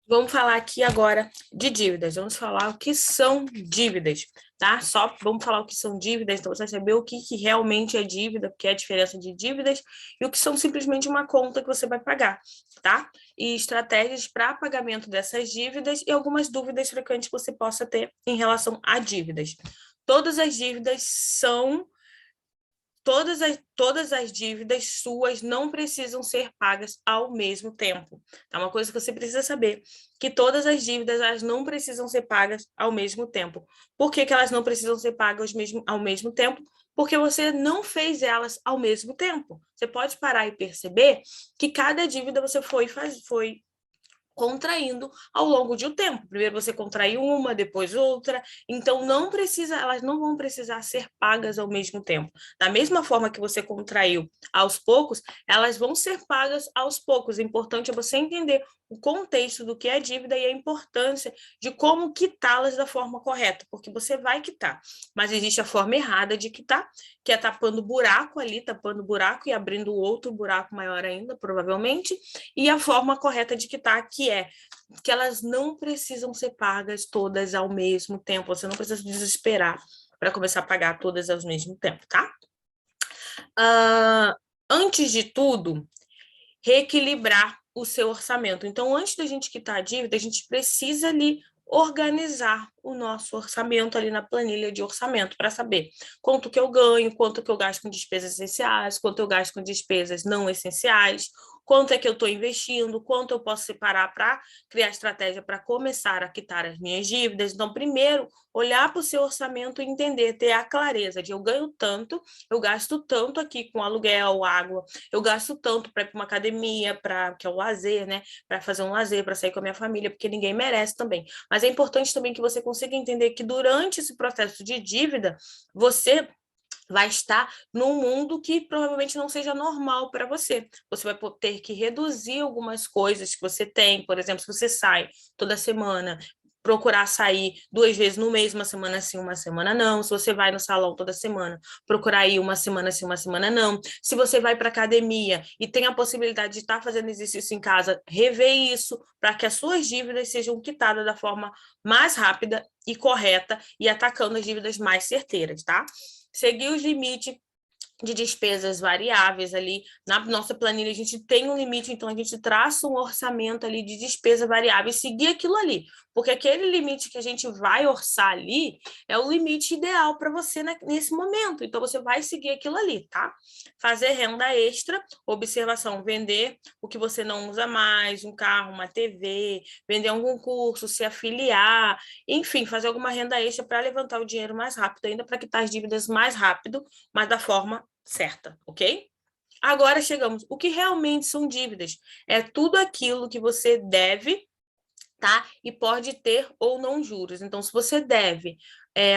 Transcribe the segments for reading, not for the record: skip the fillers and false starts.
Vamos falar aqui agora de dívidas. Vamos falar o que são dívidas, tá? Só vamos falar o que são dívidas, então você vai saber o que realmente é dívida, porque é a diferença de dívidas e o que são simplesmente uma conta que você vai pagar, tá? E estratégias para pagamento dessas dívidas e algumas dúvidas frequentes que você possa ter em relação a dívidas. Todas as dívidas são todas as dívidas suas não precisam ser pagas ao mesmo tempo. É uma coisa que você precisa saber, que todas as dívidas elas não precisam ser pagas ao mesmo tempo. Por que elas não precisam ser pagas ao mesmo tempo? Porque você não fez elas ao mesmo tempo. Você pode parar e perceber que cada dívida você foi contraindo ao longo de um tempo. Primeiro você contrai uma, depois outra. Então não precisa, elas não vão precisar ser pagas ao mesmo tempo. Da mesma forma que você contraiu aos poucos, elas vão ser pagas aos poucos. O importante é você entender o contexto do que é dívida e a importância de como quitá-las da forma correta, porque você vai quitar, mas existe a forma errada de quitar, que é tapando buraco ali, tapando buraco e abrindo outro buraco maior ainda, provavelmente, e a forma correta de quitar, que é que elas não precisam ser pagas todas ao mesmo tempo. Você não precisa se desesperar para começar a pagar todas ao mesmo tempo, tá? Antes de tudo, reequilibrar o seu orçamento. Então, antes da gente quitar a dívida, a gente precisa ali organizar o nosso orçamento ali na planilha de orçamento para saber quanto que eu ganho, quanto que eu gasto com despesas essenciais, quanto eu gasto com despesas não essenciais, quanto é que eu estou investindo, quanto eu posso separar para criar estratégia para começar a quitar as minhas dívidas. Então, primeiro, olhar para o seu orçamento e entender, ter a clareza de eu ganho tanto, eu gasto tanto aqui com aluguel, água, eu gasto tanto para ir para uma academia, que é o lazer, né? Para fazer um lazer, para sair com a minha família, porque ninguém merece também. Mas é importante também que você consiga entender que durante esse processo de dívida, você vai estar num mundo que provavelmente não seja normal para você. Você vai ter que reduzir algumas coisas que você tem. Por exemplo, se você sai toda semana, procurar sair 2 vezes no mês, uma semana sim, uma semana não. Se você vai no salão toda semana, procurar ir uma semana sim, uma semana não. Se você vai para academia e tem a possibilidade de estar fazendo exercício em casa, rever isso para que as suas dívidas sejam quitadas da forma mais rápida e correta e atacando as dívidas mais certeiras, tá? Seguir os limites de despesas variáveis ali. Na nossa planilha, a gente tem um limite, então a gente traça um orçamento ali de despesa variável e seguir aquilo ali. Porque aquele limite que a gente vai orçar ali é o limite ideal para você nesse momento. Então, você vai seguir aquilo ali, tá? Fazer renda extra, observação, vender o que você não usa mais, um carro, uma TV, vender algum curso, se afiliar, enfim, fazer alguma renda extra para levantar o dinheiro mais rápido, ainda para quitar as dívidas mais rápido, mas da forma certa, ok? Agora chegamos. O que realmente são dívidas? É tudo aquilo que você deve, tá? E pode ter ou não juros. Então, se você deve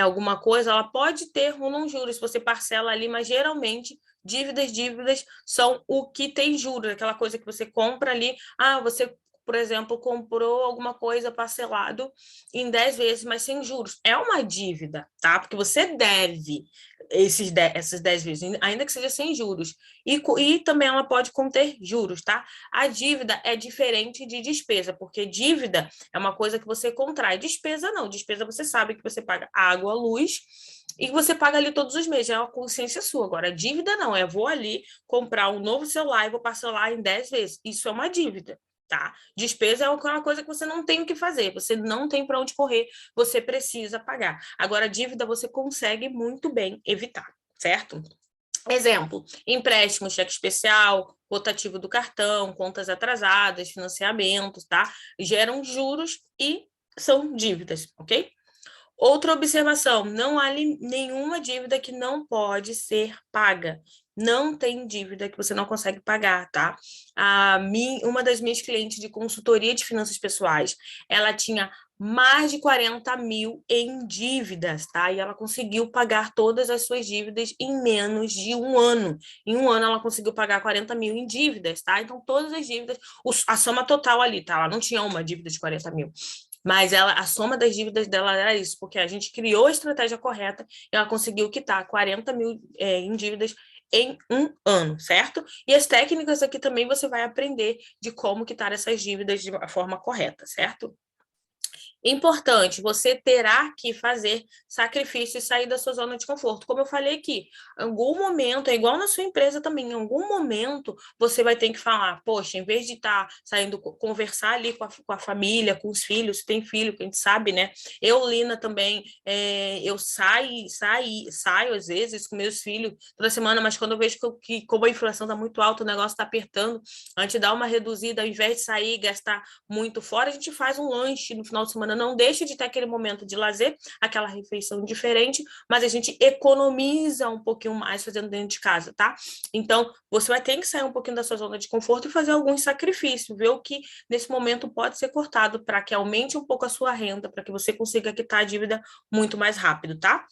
alguma coisa, ela pode ter ou não juros. Se você parcela ali, mas geralmente dívidas são o que tem juros, aquela coisa que você compra ali. Você, por exemplo, comprou alguma coisa parcelado em 10 vezes, mas sem juros. É uma dívida, tá? Porque você deve essas 10 vezes, ainda que seja sem juros. E também ela pode conter juros, tá? A dívida é diferente de despesa, porque dívida é uma coisa que você contrai. Despesa não, despesa você sabe que você paga água, luz, e você paga ali todos os meses, é uma consciência sua. Agora, dívida não, eu vou ali comprar um novo celular e vou parcelar em 10 vezes. Isso é uma dívida. Tá? Despesa é uma coisa que você não tem o que fazer, você não tem para onde correr, você precisa pagar. Agora, dívida você consegue muito bem evitar, certo? Exemplo, empréstimo, cheque especial, rotativo do cartão, contas atrasadas, financiamentos, tá? Geram juros e são dívidas, ok? Outra observação, não há nenhuma dívida que não pode ser paga. Não tem dívida que você não consegue pagar, tá? Uma das minhas clientes de consultoria de finanças pessoais, ela tinha mais de 40 mil em dívidas, tá? E ela conseguiu pagar todas as suas dívidas em menos de um ano. Em um ano, ela conseguiu pagar 40 mil em dívidas, tá? Então, todas as dívidas, a soma total ali, tá? Ela não tinha uma dívida de 40 mil. Mas a soma das dívidas dela era isso, porque a gente criou a estratégia correta e ela conseguiu quitar 40 mil em dívidas em um ano, certo? E as técnicas aqui também você vai aprender de como quitar essas dívidas de uma forma correta, certo? Importante, você terá que fazer sacrifício e sair da sua zona de conforto. Como eu falei aqui, em algum momento, é igual na sua empresa também, em algum momento você vai ter que falar, poxa, em vez de estar saindo, conversar ali com a família, com os filhos, se tem filho, que a gente sabe, né? Eu, Lina, também, eu saio às vezes com meus filhos toda semana, mas quando eu vejo que como a inflação está muito alta, o negócio está apertando, a gente dá uma reduzida, ao invés de sair e gastar muito fora, a gente faz um lanche no final de semana, não deixa de ter aquele momento de lazer, aquela refeição diferente, mas a gente economiza um pouquinho mais fazendo dentro de casa, tá? Então, você vai ter que sair um pouquinho da sua zona de conforto e fazer alguns sacrifícios, ver o que nesse momento pode ser cortado para que aumente um pouco a sua renda, para que você consiga quitar a dívida muito mais rápido, tá?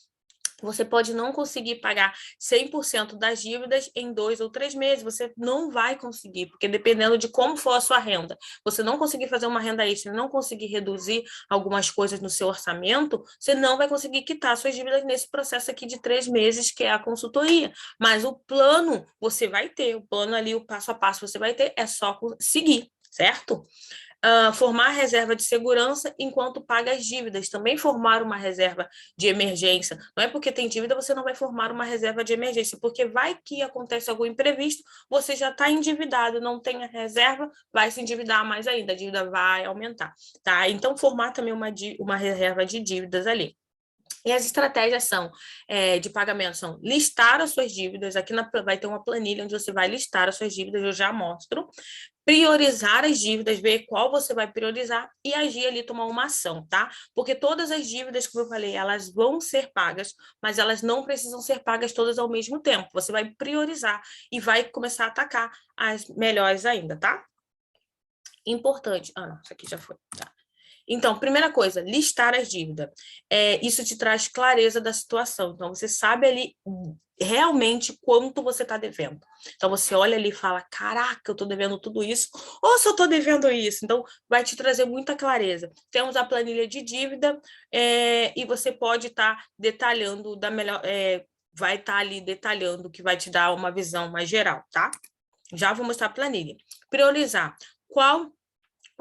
Você pode não conseguir pagar 100% das dívidas em 2 ou 3 meses. Você não vai conseguir, porque dependendo de como for a sua renda, você não conseguir fazer uma renda extra, não conseguir reduzir algumas coisas no seu orçamento, você não vai conseguir quitar suas dívidas nesse processo aqui de 3 meses, que é a consultoria. Mas o plano você vai ter, o plano ali, o passo a passo você vai ter, é só seguir, certo? Formar reserva de segurança enquanto paga as dívidas, também formar uma reserva de emergência. Não é porque tem dívida, você não vai formar uma reserva de emergência, porque vai que acontece algum imprevisto, você já está endividado, não tem a reserva, vai se endividar mais ainda, a dívida vai aumentar, tá? Então, formar também uma reserva de dívidas ali. E as estratégias de pagamento são listar as suas dívidas, aqui vai ter uma planilha onde você vai listar as suas dívidas, eu já mostro, priorizar as dívidas, ver qual você vai priorizar e agir ali, tomar uma ação, tá? Porque todas as dívidas, como eu falei, elas vão ser pagas, mas elas não precisam ser pagas todas ao mesmo tempo. Você vai priorizar e vai começar a atacar as melhores ainda, tá? Importante. Ah, não, isso aqui já foi. Tá. Então, primeira coisa, listar as dívidas. Isso te traz clareza da situação. Então, você sabe ali realmente quanto você está devendo. Então, você olha ali e fala, caraca, eu estou devendo tudo isso, ou se eu estou devendo isso. Então, vai te trazer muita clareza. Temos a planilha de dívida e você pode estar detalhando da melhor... vai estar ali detalhando, que vai te dar uma visão mais geral, tá? Já vou mostrar a planilha. Priorizar. Qual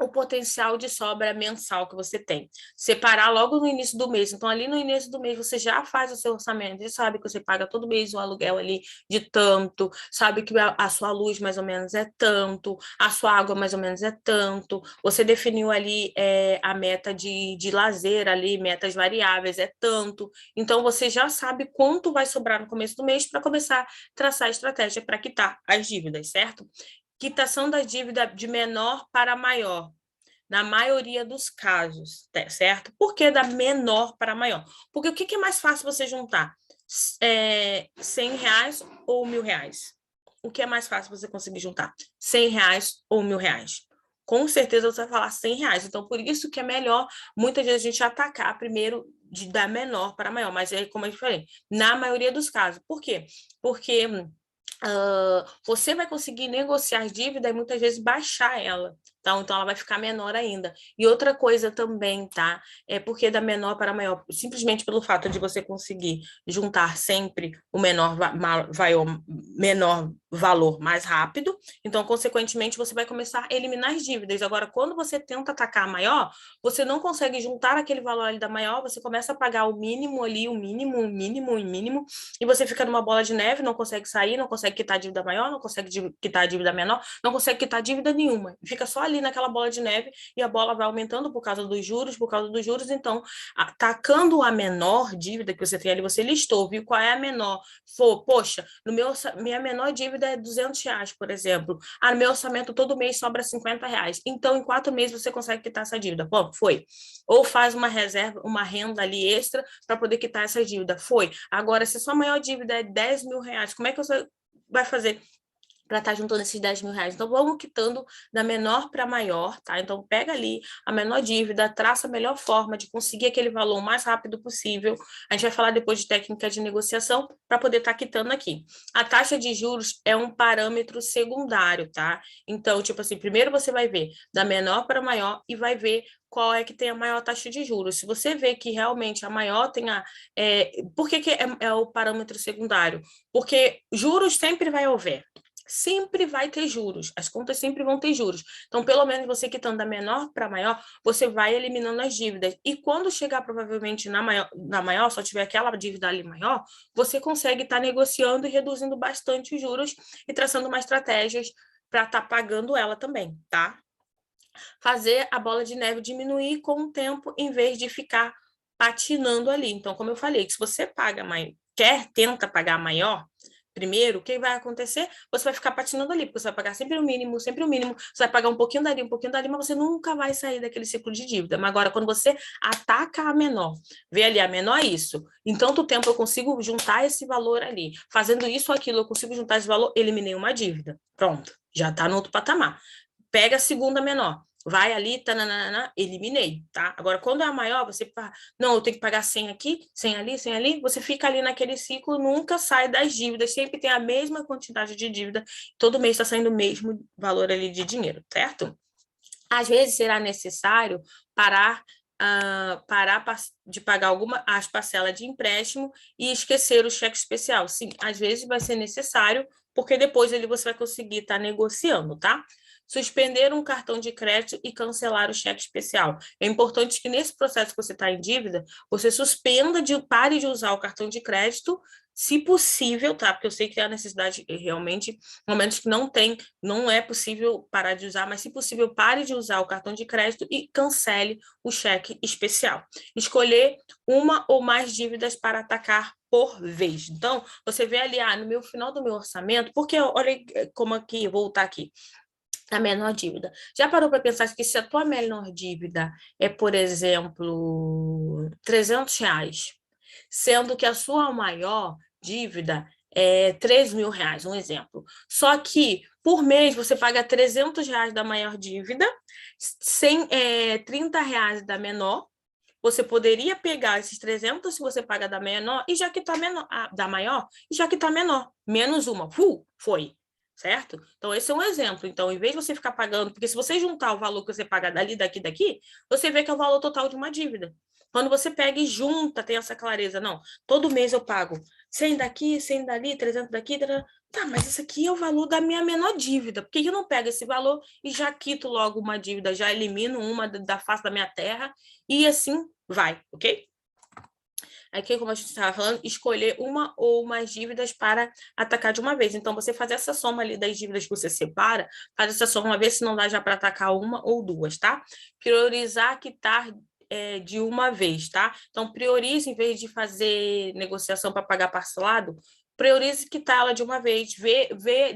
o potencial de sobra mensal que você tem. Separar logo no início do mês. Então, ali no início do mês, você já faz o seu orçamento, você sabe que você paga todo mês o aluguel ali de tanto, sabe que a sua luz mais ou menos é tanto, a sua água mais ou menos é tanto, você definiu ali a meta de lazer ali, metas variáveis é tanto. Então, você já sabe quanto vai sobrar no começo do mês para começar a traçar a estratégia para quitar as dívidas, certo? Quitação da dívida de menor para maior, na maioria dos casos, certo? Por que da menor para maior? Porque o que é mais fácil você juntar? R$100 ou R$1.000? O que é mais fácil você conseguir juntar? R$100 ou R$1.000? Com certeza você vai falar R$100. Então, por isso que é melhor, muitas vezes, a gente atacar primeiro da menor para maior. Mas é como eu falei, na maioria dos casos. Por quê? Porque você vai conseguir negociar a dívida e muitas vezes baixar ela, tá? Então ela vai ficar menor ainda. E outra coisa também, tá? É porque da menor para maior, simplesmente pelo fato de você conseguir juntar sempre o menor valor mais rápido, então, consequentemente, você vai começar a eliminar as dívidas. Agora, quando você tenta atacar a maior, você não consegue juntar aquele valor ali da maior, você começa a pagar o mínimo ali, o mínimo, e você fica numa bola de neve, não consegue sair, não consegue quitar a dívida maior, não consegue quitar a dívida menor, não consegue quitar dívida nenhuma. Fica só ali naquela bola de neve e a bola vai aumentando por causa dos juros, então, atacando a menor dívida que você tem ali, você listou, viu qual é a menor? Poxa, minha menor dívida é R$200, por exemplo. No meu orçamento todo mês sobra R$50. Então, em 4 meses você consegue quitar essa dívida. Bom, foi. Ou faz uma reserva, uma renda ali extra para poder quitar essa dívida. Foi. Agora, se sua maior dívida é R$10.000, como é que você vai fazer para estar juntando esses 10 mil reais. Então, vamos quitando da menor para maior, tá? Então, pega ali a menor dívida, traça a melhor forma de conseguir aquele valor o mais rápido possível. A gente vai falar depois de técnica de negociação para poder estar quitando aqui. A taxa de juros é um parâmetro secundário, tá? Então, tipo assim, primeiro você vai ver da menor para maior e vai ver qual é que tem a maior taxa de juros. Se você vê que realmente a maior tem a... por que é o parâmetro secundário? Porque juros sempre vai haver. Sempre vai ter juros, as contas sempre vão ter juros. Então, pelo menos você quitando da menor para maior, você vai eliminando as dívidas. E quando chegar provavelmente na maior, só tiver aquela dívida ali maior, você consegue estar negociando e reduzindo bastante os juros e traçando mais estratégias para estar pagando ela também, tá? Fazer a bola de neve diminuir com o tempo, em vez de ficar patinando ali. Então, como eu falei, que se você paga tenta pagar maior, primeiro, o que vai acontecer? Você vai ficar patinando ali, porque você vai pagar sempre o mínimo, você vai pagar um pouquinho dali, mas você nunca vai sair daquele ciclo de dívida. Mas agora, quando você ataca a menor, vê ali, a menor é isso, em tanto tempo eu consigo juntar esse valor ali, fazendo isso ou aquilo, eu consigo juntar esse valor, eliminei uma dívida. Pronto, já está no outro patamar. Pega a segunda menor, vai ali, tananana, eliminei, tá? Agora, quando é a maior, você fala, não, eu tenho que pagar 100 aqui, 100 ali, você fica ali naquele ciclo, nunca sai das dívidas, sempre tem a mesma quantidade de dívida, todo mês está saindo o mesmo valor ali de dinheiro, certo? Às vezes será necessário parar de pagar as parcelas de empréstimo e esquecer o cheque especial. Sim, às vezes vai ser necessário, porque depois você vai conseguir estar negociando, tá? Suspender um cartão de crédito e cancelar o cheque especial. É importante que nesse processo que você está em dívida, você pare de usar o cartão de crédito, se possível, tá? Porque eu sei que há necessidade realmente, momentos que não é possível parar de usar, mas se possível, pare de usar o cartão de crédito e cancele o cheque especial. Escolher uma ou mais dívidas para atacar por vez. Então, você vê ali, no final do meu orçamento, porque olha como aqui, voltar aqui, a menor dívida. Já parou para pensar que se a tua menor dívida é, por exemplo, 300 reais, sendo que a sua maior dívida é 3 mil reais, um exemplo. Só que por mês você paga 300 reais da maior dívida, 30 reais da menor. Você poderia pegar esses 300 se você paga da menor, e já que está menor, da maior, e já que está menor, menos uma, foi. Certo? Então, esse é um exemplo. Então, em vez de você ficar pagando, porque se você juntar o valor que você paga dali, daqui, você vê que é o valor total de uma dívida. Quando você pega e junta, tem essa clareza. Não, todo mês eu pago 100 daqui, 100 dali, 300 daqui. Tá, mas isso aqui é o valor da minha menor dívida. Por que eu não pego esse valor e já quito logo uma dívida, já elimino uma da face da minha terra e assim vai, ok? Aqui, como a gente estava falando, escolher uma ou mais dívidas para atacar de uma vez. Então, você faz essa soma ali das dívidas que você separa, faz essa soma, ver se não dá já para atacar uma ou duas, tá? Priorizar quitar de uma vez, tá? Então, priorize, em vez de fazer negociação para pagar parcelado, priorize quitar ela de uma vez,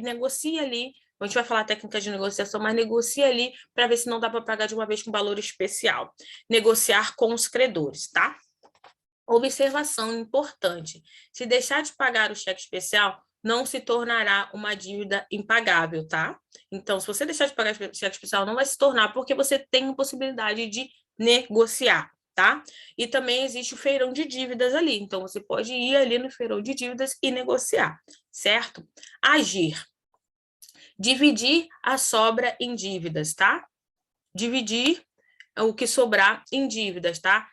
negocie ali. A gente vai falar técnica de negociação, mas negocia ali para ver se não dá para pagar de uma vez com valor especial. Negociar com os credores, tá? Observação importante: se deixar de pagar o cheque especial, não se tornará uma dívida impagável, tá? Então, se você deixar de pagar o cheque especial, não vai se tornar, porque você tem a possibilidade de negociar, tá? E também existe o feirão de dívidas ali, então você pode ir ali no feirão de dívidas e negociar, certo? Agir: dividir a sobra em dívidas, tá? Dividir o que sobrar em dívidas, tá?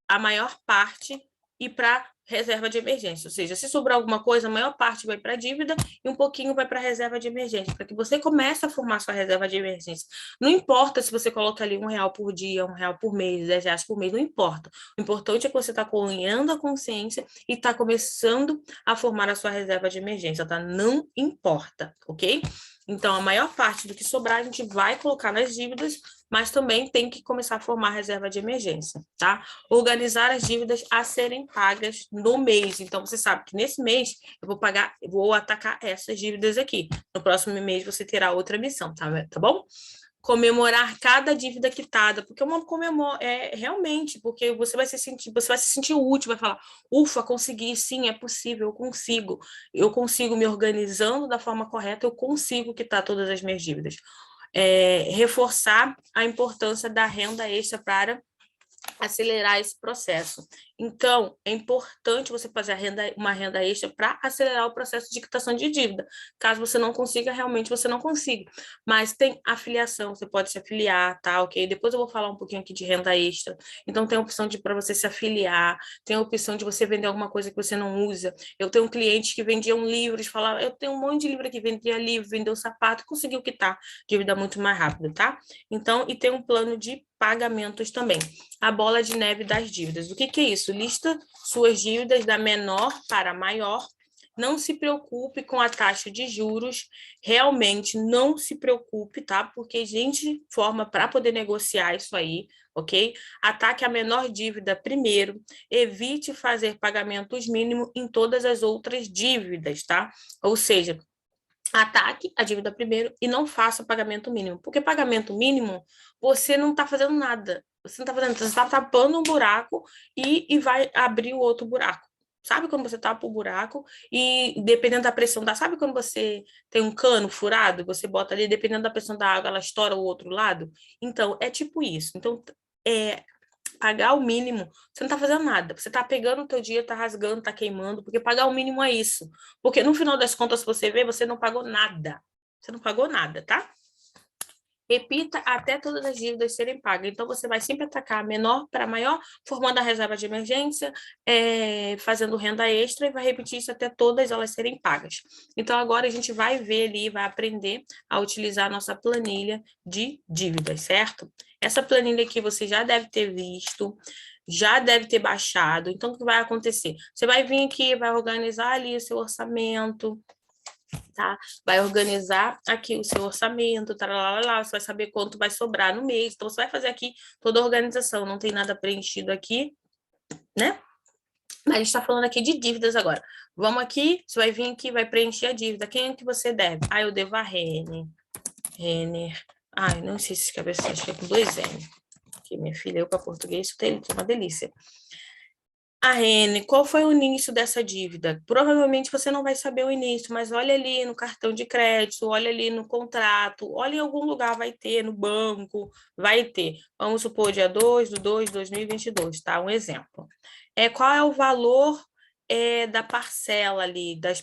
A maior parte e para reserva de emergência. Ou seja, se sobrar alguma coisa, a maior parte vai para a dívida e um pouquinho vai para a reserva de emergência, para que você comece a formar sua reserva de emergência. Não importa se você coloca ali R$ 1 por dia, R$ 1 por mês, R$ 10 por mês, não importa. O importante é que você está ganhando a consciência e está começando a formar a sua reserva de emergência, tá? Não importa, ok? Então, a maior parte do que sobrar, a gente vai colocar nas dívidas, mas também tem que começar a formar reserva de emergência, tá? Organizar as dívidas a serem pagas no mês. Então, você sabe que nesse mês eu vou atacar essas dívidas aqui. No próximo mês você terá outra missão, tá bom? Comemorar cada dívida quitada, porque realmente, porque você vai se sentir útil, vai falar, ufa, consegui, sim, é possível, eu consigo me organizando da forma correta, eu consigo quitar todas as minhas dívidas. Reforçar a importância da renda extra para acelerar esse processo. Então, é importante você fazer uma renda extra para acelerar o processo de quitação de dívida. Caso você não consiga, realmente você não consiga. Mas tem afiliação, você pode se afiliar, tá? Ok? Depois eu vou falar um pouquinho aqui de renda extra. Então, tem a opção para você se afiliar, tem a opção de você vender alguma coisa que você não usa. Eu tenho clientes que vendiam livros, falava, eu tenho um monte de livro aqui, vendia livro, vendeu sapato, conseguiu quitar dívida muito mais rápido, tá? Então, e tem um plano de pagamentos também. A bola de neve das dívidas. O que é isso? Lista suas dívidas da menor para a maior. Não se preocupe com a taxa de juros. Realmente não se preocupe, tá? Porque a gente forma para poder negociar isso aí, ok? Ataque a menor dívida primeiro. Evite fazer pagamentos mínimos em todas as outras dívidas, tá? Ou seja, ataque a dívida primeiro e não faça pagamento mínimo. Porque pagamento mínimo, você não está fazendo nada. Você não está fazendo, você está tapando um buraco e vai abrir o outro buraco. Sabe quando você tapa o buraco e dependendo da pressão da... Sabe quando você tem um cano furado, você bota ali, dependendo da pressão da água, ela estoura o outro lado? Então, é tipo isso. Então, pagar o mínimo, você não está fazendo nada. Você está pegando o teu dia, está rasgando, está queimando, porque pagar o mínimo é isso. Porque no final das contas, se você vê, você não pagou nada. Você não pagou nada, tá? Repita até todas as dívidas serem pagas. Então, você vai sempre atacar menor para maior, formando a reserva de emergência, fazendo renda extra e vai repetir isso até todas elas serem pagas. Então, agora a gente vai ver ali, vai aprender a utilizar a nossa planilha de dívidas, certo? Essa planilha aqui você já deve ter visto, já deve ter baixado. Então, o que vai acontecer? Você vai vir aqui, vai organizar ali o seu orçamento, tá? Vai organizar aqui o seu orçamento, você vai saber quanto vai sobrar no mês. Então, você vai fazer aqui toda a organização, não tem nada preenchido aqui, né? Mas a gente está falando aqui de dívidas agora. Vamos aqui, você vai vir aqui, vai preencher a dívida. Quem é que você deve? Eu devo a Renner. Não sei se escreve assim, acho que é com 2 N. Aqui, minha filha, eu para português, isso é uma delícia. A Rene, qual foi o início dessa dívida? Provavelmente você não vai saber o início, mas olha ali no cartão de crédito, olha ali no contrato, olha em algum lugar, vai ter, no banco, vai ter. Vamos supor, dia 2 de 2 de 2022, tá? Um exemplo. Qual é o valor da parcela ali, das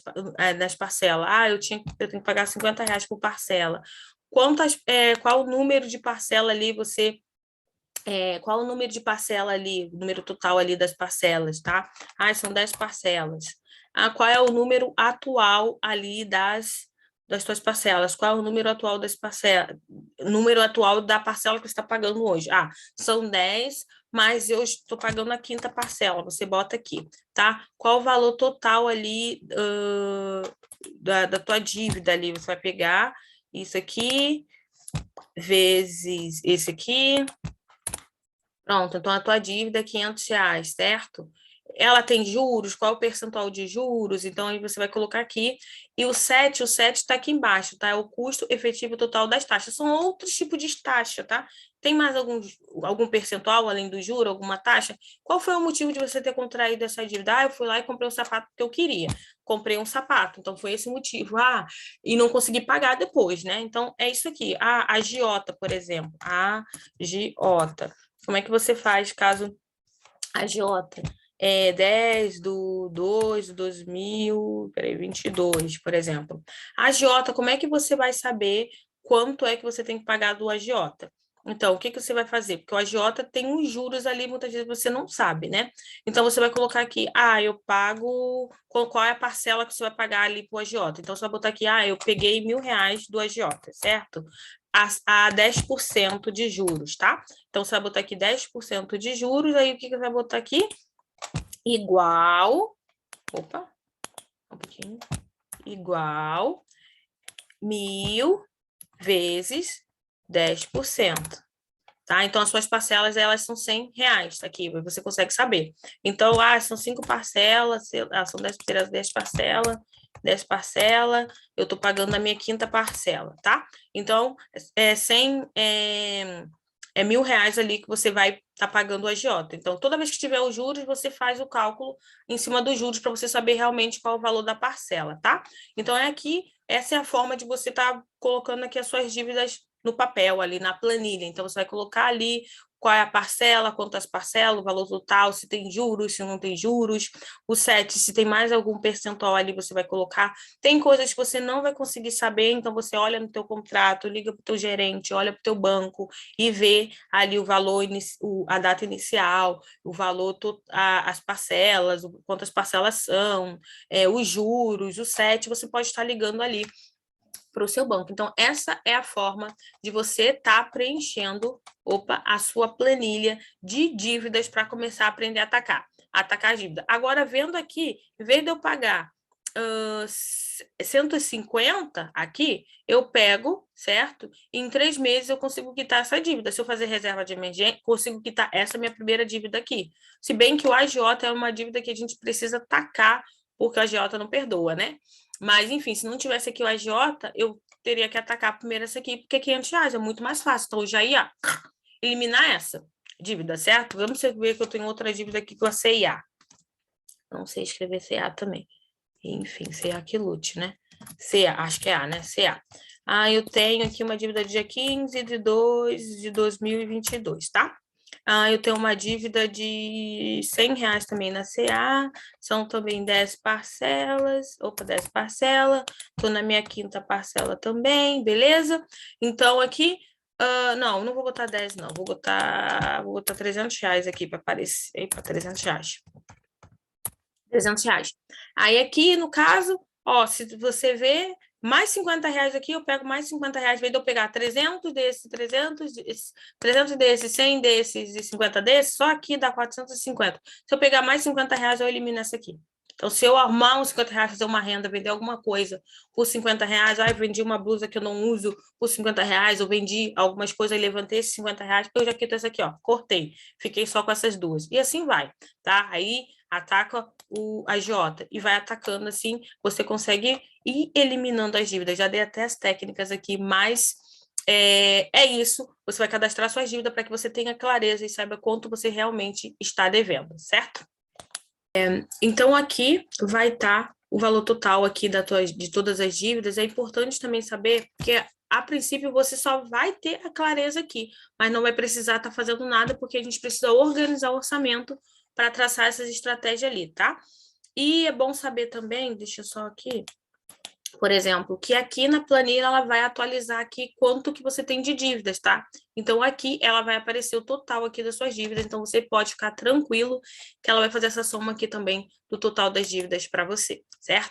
parcelas? Eu tenho que pagar R$50 por parcela. Qual o número de parcela ali você... qual o número de parcela ali, o número total ali das parcelas, tá? São 10 parcelas. Qual é o número atual ali das suas parcelas? Qual é o número atual das parcelas? Número atual da parcela que você está pagando hoje? São 10, mas eu estou pagando a 5ª parcela, você bota aqui, tá? Qual o valor total ali da tua dívida ali? Você vai pegar isso aqui, vezes esse aqui. Pronto, então a tua dívida é R$500, certo? Ela tem juros, qual é o percentual de juros? Então, aí você vai colocar aqui. E o 7 está aqui embaixo, tá? É o custo efetivo total das taxas. São outros tipos de taxa, tá? Tem mais algum percentual além do juro, alguma taxa? Qual foi o motivo de você ter contraído essa dívida? Eu fui lá e comprei um sapato que eu queria. Comprei um sapato, então foi esse o motivo. E não consegui pagar depois, né? Então, é isso aqui. A agiota, por exemplo. A agiota. Como é que você faz caso a agiota 10 do 2 de 2022, por exemplo. A agiota, como é que você vai saber quanto é que você tem que pagar do agiota? Então, o que você vai fazer? Porque o agiota tem uns juros ali, muitas vezes você não sabe, né? Então, você vai colocar aqui, eu pago... Qual é a parcela que você vai pagar ali para o agiota? Então, você vai botar aqui, eu peguei R$1.000 do agiota, certo? A 10% de juros, tá? Então, você vai botar aqui 10% de juros, aí o que você vai botar aqui? Igual... Opa, um pouquinho. Igual 1.000 vezes 10%. Tá? Então, as suas parcelas, elas são R$100 aqui, você consegue saber. Então, são 5 parcelas, são 10 parcelas, 10 parcelas, eu estou pagando a minha 5ª parcela, tá? Então, é R$1.000 ali que você vai estar pagando o agiota. Então, toda vez que tiver os juros, você faz o cálculo em cima dos juros para você saber realmente qual é o valor da parcela, tá? Então, essa é a forma de você estar colocando aqui as suas dívidas no papel, ali na planilha. Então, você vai colocar ali qual é a parcela, quantas parcelas, o valor total, se tem juros, se não tem juros, o 7, se tem mais algum percentual ali, você vai colocar. Tem coisas que você não vai conseguir saber, então você olha no teu contrato, liga para o teu gerente, olha para o teu banco e vê ali o valor, a data inicial, o valor, as parcelas, quantas parcelas são, os juros, o 7, você pode estar ligando ali para o seu banco. Então, essa é a forma de você estar preenchendo, a sua planilha de dívidas para começar a aprender a atacar a dívida. Agora, vendo aqui, em vez de eu pagar 150 aqui, eu pego, certo? E em 3 meses eu consigo quitar essa dívida. Se eu fazer reserva de emergência, consigo quitar essa minha primeira dívida aqui. Se bem que o agiota é uma dívida que a gente precisa tacar, porque o agiota não perdoa, né? Mas, enfim, se não tivesse aqui o agiota, eu teria que atacar primeiro essa aqui, porque R$500 é muito mais fácil. Então, eu já ia eliminar essa dívida, certo? Vamos ver que eu tenho outra dívida aqui com a CIA. Não sei escrever CA também. Enfim, CA que lute, né? CA, acho que é A, né? CA. Eu tenho aqui uma dívida dia 15 de 2 de 2022, tá? Eu tenho uma dívida de R$100 também na CA, são também 10 parcelas, 10 parcelas, estou na minha 5ª parcela também, beleza? Então, aqui, não vou botar 10, não, vou botar R$300 aqui para aparecer, para R$300. R$300. Aí, aqui, no caso, se você vê, mais R$50 aqui, eu pego mais R$50, em vez de eu pegar 300 desses, 300 desses, 100 desses e 50 desses, só aqui dá 450. Se eu pegar mais R$50, eu elimino essa aqui. Então, se eu arrumar uns R$50, fazer uma renda, vender alguma coisa por R$50, eu vendi uma blusa que eu não uso por R$50, eu vendi algumas coisas e levantei esses R$50, eu já quito essa aqui, cortei. Fiquei só com essas duas. E assim vai, tá? Aí, ataca o agiota e vai atacando assim, você consegue ir eliminando as dívidas. Já dei até as técnicas aqui, mas é isso. Você vai cadastrar suas dívidas para que você tenha clareza e saiba quanto você realmente está devendo, certo? Então, aqui vai estar o valor total aqui de todas as dívidas. É importante também saber que, a princípio, você só vai ter a clareza aqui, mas não vai precisar estar fazendo nada, porque a gente precisa organizar o orçamento para traçar essas estratégias ali, tá? E é bom saber também, deixa eu só aqui, por exemplo, que aqui na planilha ela vai atualizar aqui quanto que você tem de dívidas, tá? Então, aqui ela vai aparecer o total aqui das suas dívidas, então você pode ficar tranquilo que ela vai fazer essa soma aqui também do total das dívidas para você, certo?